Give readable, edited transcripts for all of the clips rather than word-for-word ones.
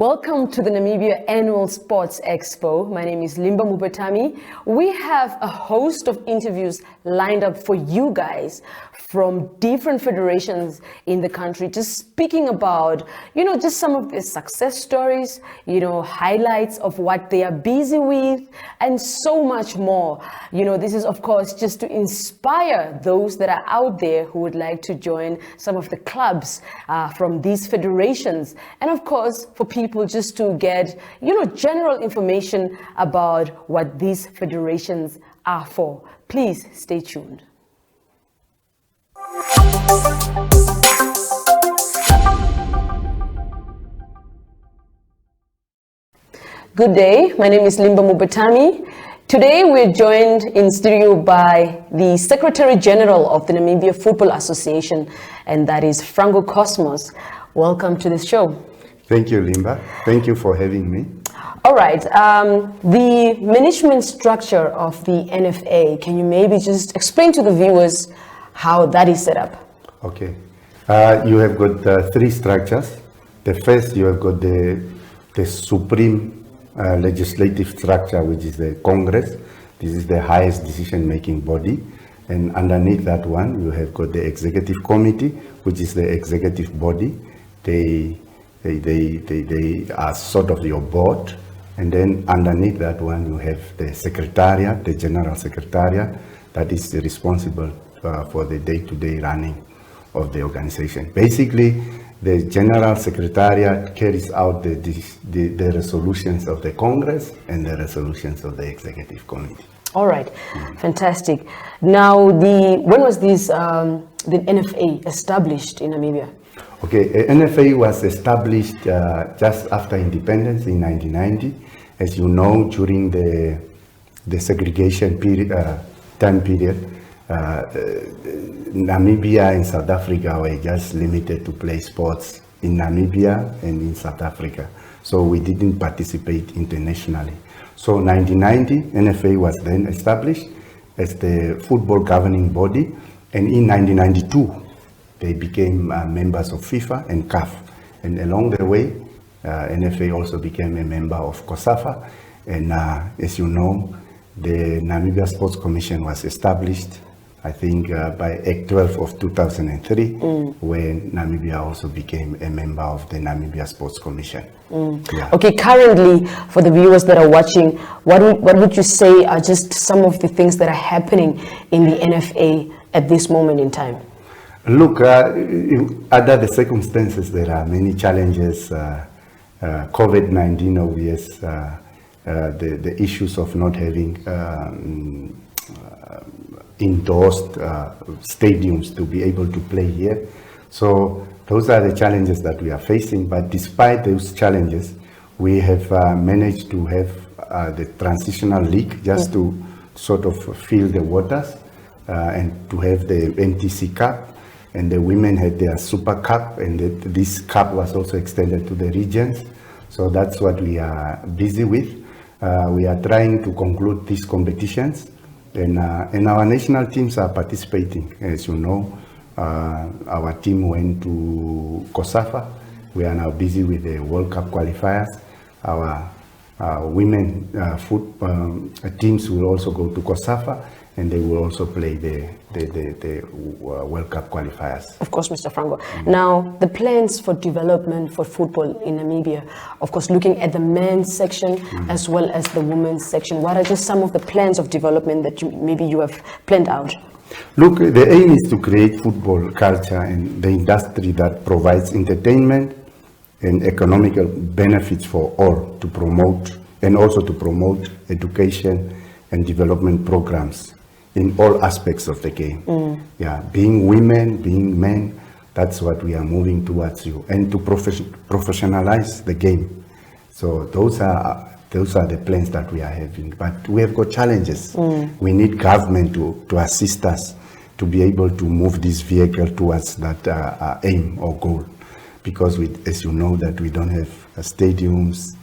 Welcome to the Namibia Annual Sports Expo. My name is Limba Mubetami. We have a host of interviews lined up for you guys from different federations in the country, just speaking about, just some of the success stories, highlights of what they are busy with, and so much more. This is, of course, just to inspire those that are out there who would like to join some of the clubs from these federations. And of course, for people just to get, general information about what these federations are for. Please stay tuned. Good day, my name is Limba Mubetami. Today we're joined in studio by the Secretary General of the Namibia Football Association, and that is Franco Cosmos. Welcome to the show. Thank you, Limba. Thank you for having me. All right, the management structure of the NFA, can you maybe just explain to the viewers how that is set up? Okay. You have got three structures. The first, you have got the supreme legislative structure, which is the Congress. This is the highest decision-making body. And underneath that one, you have got the Executive Committee, which is the executive body. They are sort of your board. And then underneath that one, you have the Secretariat, the General Secretariat, that is responsible for the day-to-day running of the organization. Basically, the General Secretariat carries out the resolutions of the Congress and the resolutions of the Executive Committee. All right, fantastic. Now, when was this the NFA established in Namibia? Okay, NFA was established just after independence in 1990. As you know, during the segregation period, time period, Namibia and South Africa were just limited to play sports in Namibia and in South Africa. So we didn't participate internationally. So 1990, NFA was then established as the football governing body. And in 1992, they became members of FIFA and CAF. And along the way, NFA also became a member of COSAFA. And as you know, the Namibia Sports Commission was established, I think, by Act 12 of 2003, when Namibia also became a member of the Namibia Sports Commission. Yeah. Okay, currently, for the viewers that are watching, what would you say are just some of the things that are happening in the NFA at this moment in time? Look, under the circumstances, there are many challenges. COVID-19, obvious, the issues of not having endorsed stadiums to be able to play here. So those are the challenges that we are facing. But despite those challenges, we have managed to have the transitional league just to sort of fill the waters and to have the NTC Cup. And the women had their Super Cup, and this cup was also extended to the regions. So that's what we are busy with. We are trying to conclude these competitions. And our national teams are participating. As you know, our team went to COSAFA. We are now busy with the World Cup qualifiers. Our women teams will also go to COSAFA, and they will also play the World Cup qualifiers. Of course, Mr. Franco. Now, the plans for development for football in Namibia, of course, looking at the men's section as well as the women's section, what are just some of the plans of development that maybe you have planned out? Look, the aim is to create football culture and the industry that provides entertainment and economical benefits for all, to promote and also to promote education and development programs in all aspects of the game. Yeah, being women, being men, that's what we are moving towards you, and to professionalize the game. So those are the plans that we are having. But we have got challenges. We need government to assist us to be able to move this vehicle towards that aim or goal. Because as you know, that we don't have stadiums.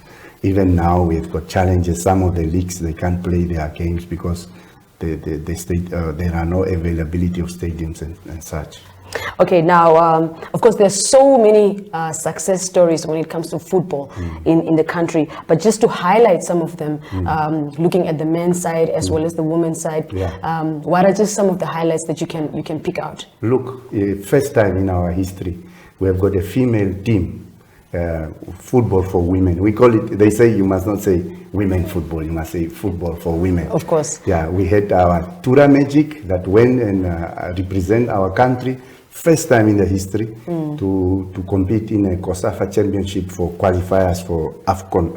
Even now we've got challenges. Some of the leagues, they can't play their games because there are no availability of stadiums and such. Okay, now, of course, there's so many success stories when it comes to football in the country, but just to highlight some of them, looking at the men's side as well as the women's side, what are just some of the highlights that you can pick out? Look, first time in our history, we have got a female team, football for women. We call it, they say you must not say women football, you must say football for women. Of course. Yeah, we had our Tura Magic that went and represent our country, first time in the history to compete in a COSAFA championship for qualifiers for AFCON,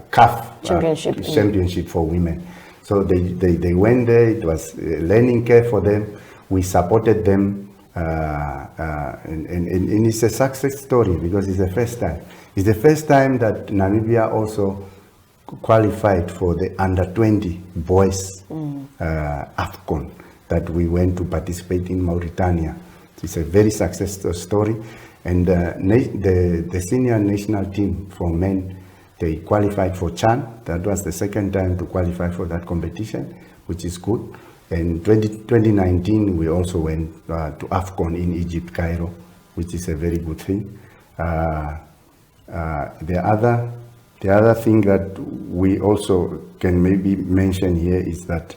CAF championship for women. So they went there, it was a learning curve for them. We supported them, and it's a success story because it's the first time. It's the first time that Namibia also qualified for the under-20 boys AFCON that we went to participate in Mauritania. It's a very successful story. And the senior national team for men, they qualified for CHAN. That was the second time to qualify for that competition, which is good. And 2019, we also went to AFCON in Egypt, Cairo, which is a very good thing. The other thing that we also can maybe mention here is that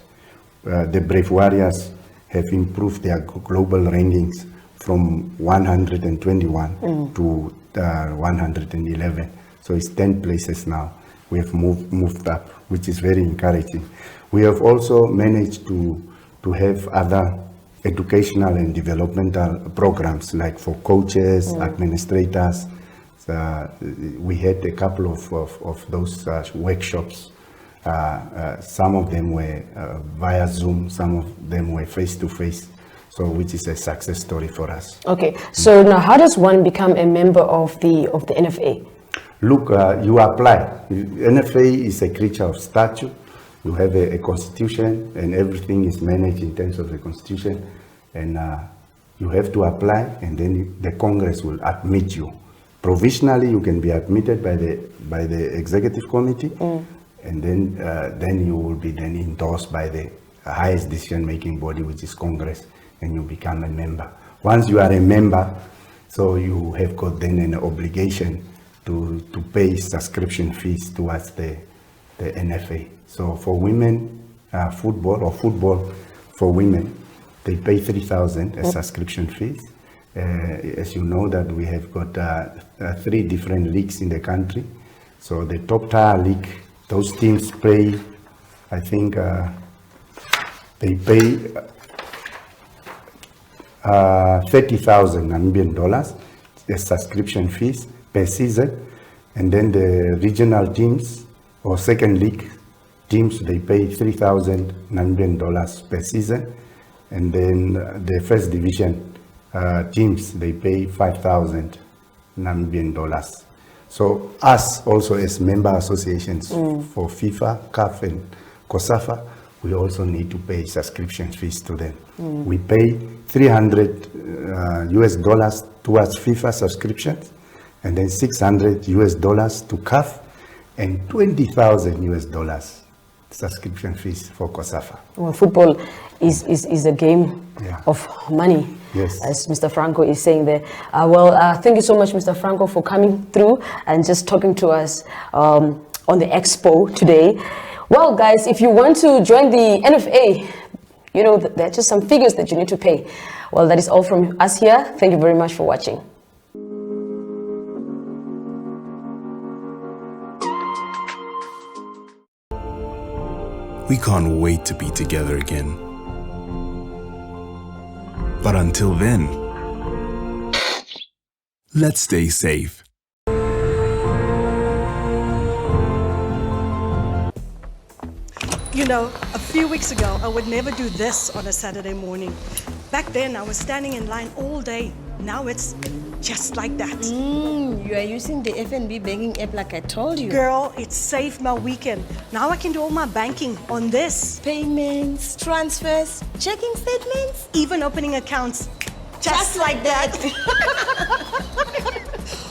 the Brave Warriors have improved their global rankings from 121 to 111. So it's 10 places now. We have moved up, which is very encouraging. We have also managed to have other educational and developmental programs, like for coaches, administrators. We had a couple of those workshops. Some of them were via Zoom, some of them were face-to-face, so which is a success story for us. Okay, so now how does one become a member of the NFA? Look, you apply. NFA is a creature of statute. You have a constitution, and everything is managed in terms of the constitution, and you have to apply, and then the Congress will admit you. Provisionally, you can be admitted by the executive committee, and then you will be then endorsed by the highest decision-making body, which is Congress, and you become a member. Once you are a member, so you have got then an obligation to pay subscription fees towards the NFA. So for women, football for women, they pay 3,000 as subscription fees. As you know that we have got 3 different leagues in the country. So the top tier league, those teams pay, I think they pay 30,000 Namibian dollars as subscription fees per season. And then the regional teams or second league teams, they pay 3,000 Namibian dollars per season. And then the first division teams, they pay 5,000 Namibian dollars. So us also as member associations for FIFA, CAF and COSAFA, we also need to pay subscription fees to them. We pay 300 US dollars towards FIFA subscriptions, and then 600 US dollars to CAF, and 20,000 US dollars subscription fees for COSAFA. Well, football is a game of money, yes, as Mr. Franco is saying there. Thank you so much, Mr. Franco, for coming through and just talking to us on the Expo today. Well, guys, if you want to join the NFA, you know, there are just some figures that you need to pay. Well, that is all from us here. Thank you very much for watching. We can't wait to be together again. But until then, let's stay safe. You know, a few weeks ago, I would never do this on a Saturday morning. Back then, I was standing in line all day. Now it's just like that. You are using the FNB banking app like I told you. Girl, it saved my weekend. Now I can do all my banking on this. Payments, transfers, checking statements. Even opening accounts. Just like that.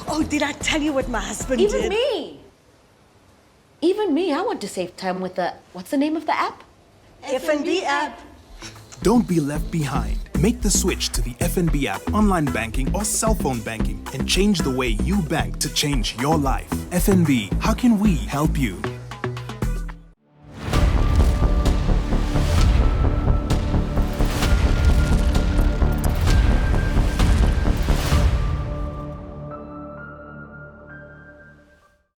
Oh, did I tell you what my husband did? Even me, I want to save time with what's the name of the app? FNB app. Don't be left behind. Make the switch to the FNB app, online banking or cell phone banking and change the way you bank to change your life. FNB, how can we help you?